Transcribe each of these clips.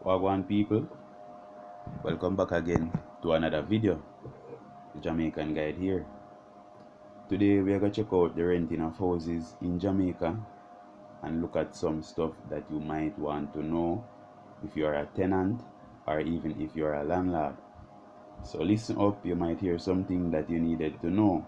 Wagwan people, welcome back again to another video. The Jamaican guide here. Today we are going to check out the renting of houses in Jamaica and look at some stuff that you might want to know if you are a tenant or even if you are a landlord. So listen up, you might hear something that you needed to know.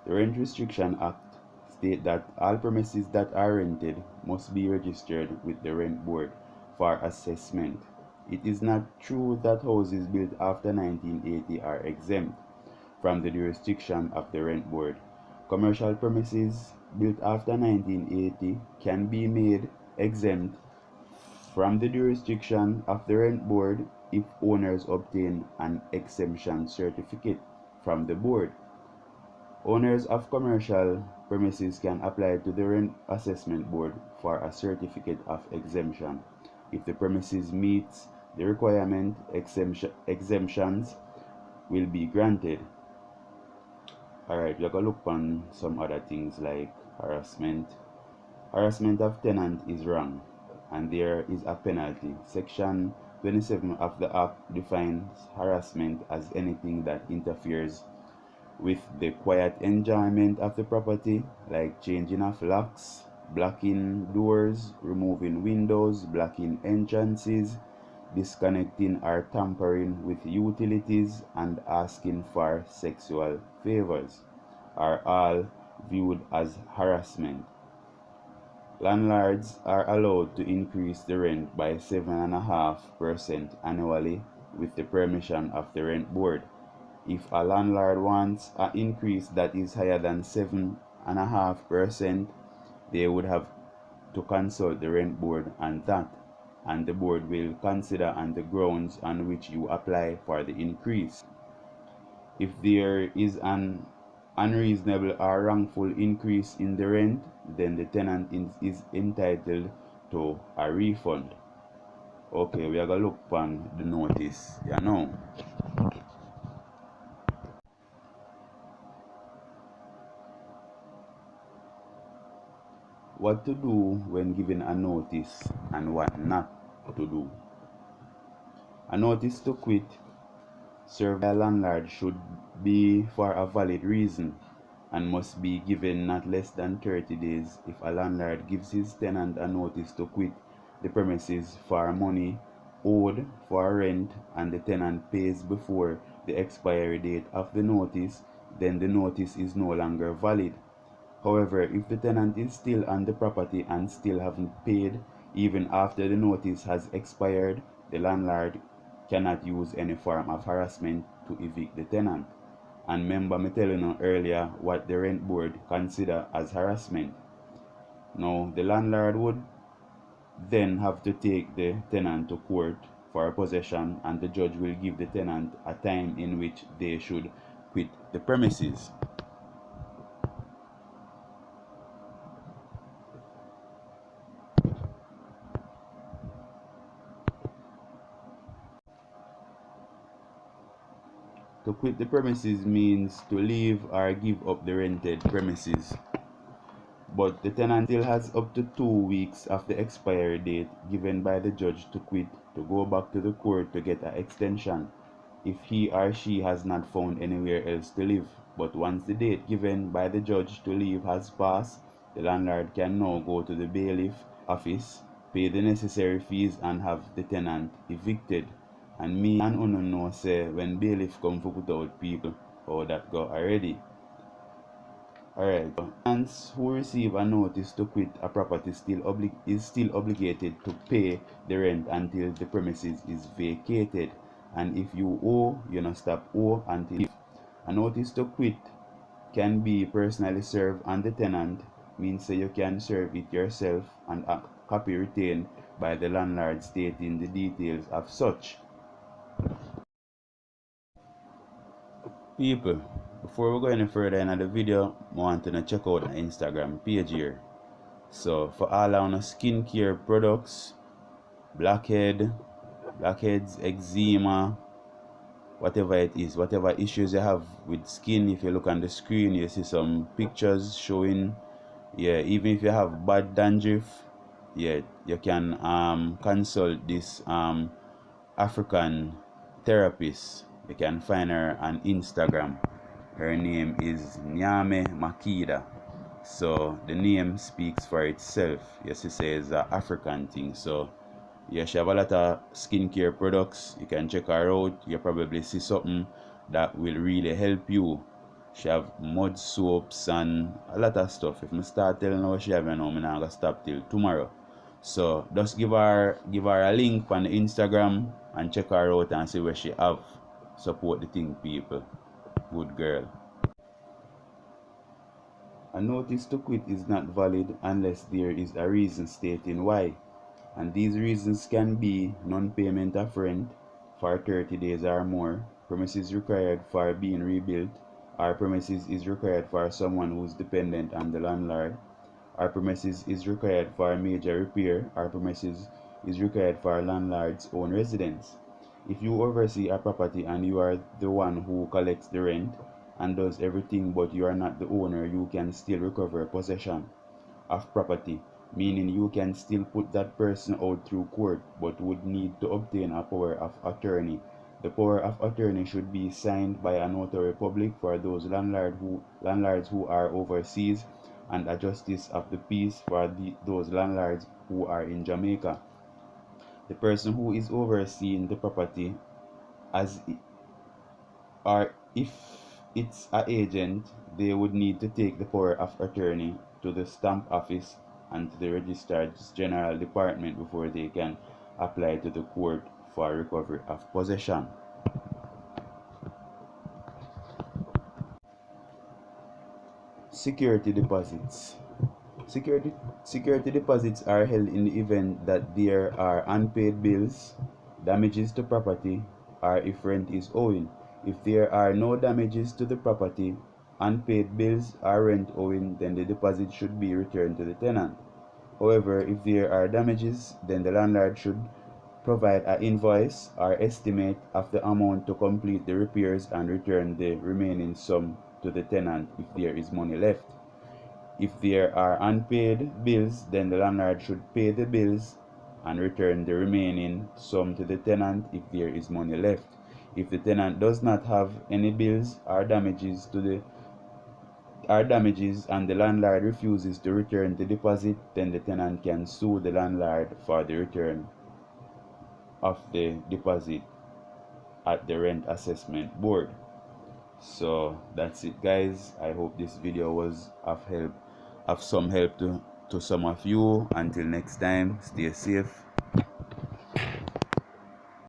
The Rent Restriction Act states that all premises that are rented must be registered with the rent board for assessment. It is not true that houses built after 1980 are exempt from the jurisdiction of the rent board. Commercial premises built after 1980 can be made exempt from the jurisdiction of the rent board if owners obtain an exemption certificate from the board. Owners of commercial premises can apply to the Rent Assessment Board for a certificate of exemption. If the premises meets the requirement, exemptions will be granted. Alright, we're going to look on some other things like harassment. Harassment of tenant is wrong, and there is a penalty. Section 27 of the Act defines harassment as anything that interferes with the quiet enjoyment of the property, like changing of locks, blocking doors, removing windows, blocking entrances, disconnecting or tampering with utilities, and asking for sexual favors are all viewed as harassment. Landlords are allowed to increase the rent by 7.5% annually with the permission of the rent board. If a landlord wants an increase that is higher than 7.5%, they would have to consult the rent board on that, and the board will consider on the grounds on which you apply for the increase. If there is an unreasonable or wrongful increase in the rent, then the tenant is entitled to a refund. Okay, we are going to look on the notice. You know. What to do when given a notice and what not to do. A notice to quit served by a landlord should be for a valid reason and must be given not less than 30 days. If a landlord gives his tenant a notice to quit the premises for money owed for rent and the tenant pays before the expiry date of the notice, then the notice is no longer valid. However, if the tenant is still on the property and still haven't paid, even after the notice has expired, the landlord cannot use any form of harassment to evict the tenant. And remember me telling you earlier what the rent board consider as harassment. Now, the landlord would then have to take the tenant to court for a possession, and the judge will give the tenant a time in which they should quit the premises. To quit the premises means to leave or give up the rented premises. But the tenant still has up to 2 weeks of the expiry date given by the judge to quit, to go back to the court to get an extension if he or she has not found anywhere else to live. But once the date given by the judge to leave has passed, the landlord can now go to the bailiff office, pay the necessary fees, and have the tenant evicted. And me and Uno know say when bailiff come for put out people, how that go already. Alright, tenants who receive a notice to quit a property is still obligated to pay the rent until the premises is vacated. And if you owe, you not stop owe until a notice to quit can be personally served on the tenant, means that you can serve it yourself, and a copy retained by the landlord stating the details of such. People, before we go any further in the video, I want to check out the Instagram page here. So for all our skincare products, blackheads, eczema, whatever it is, whatever issues you have with skin, if you look on the screen, you see some pictures showing, yeah, even if you have bad dandruff, yet, you can consult this African therapist. You can find her on Instagram. Her name is Nyame Makida. So the name speaks for itself. Yes, it says African thing. So yeah, she have a lot of skincare products. You can check her out. You probably see something that will really help you. She have mud soaps and a lot of stuff. If I start telling her what she have, you know, I'm not gonna stop till tomorrow. So just give her a link on the Instagram and check her out and see where she have. Support the thing, people. Good girl. A notice to quit is not valid unless there is a reason stating why, and these reasons can be non-payment of rent for 30 days or more, premises required for being rebuilt, or premises is required for someone who is dependent on the landlord, or premises is required for a major repair, or premises is required for a landlord's own residence. If you oversee a property and you are the one who collects the rent and does everything but you are not the owner, you can still recover possession of property, meaning you can still put that person out through court but would need to obtain a power of attorney. The power of attorney should be signed by a notary public for those landlords who are overseas, and a justice of the peace for those landlords who are in Jamaica. The person who is overseeing the property, as or if it's an agent, they would need to take the power of attorney to the stamp office and to the registrar's general department before they can apply to the court for recovery of possession. Security deposits. Security deposits are held in the event that there are unpaid bills, damages to property, or if rent is owing. If there are no damages to the property, unpaid bills, or rent owing, then the deposit should be returned to the tenant. However, if there are damages, then the landlord should provide an invoice or estimate of the amount to complete the repairs and return the remaining sum to the tenant if there is money left. If there are unpaid bills, then the landlord should pay the bills and return the remaining sum to the tenant if there is money left. If the tenant does not have any bills or damages and the landlord refuses to return the deposit, then the tenant can sue the landlord for the return of the deposit at the rent assessment board. So that's it, guys. I hope this video was of some help to some of you. Until next time, stay safe.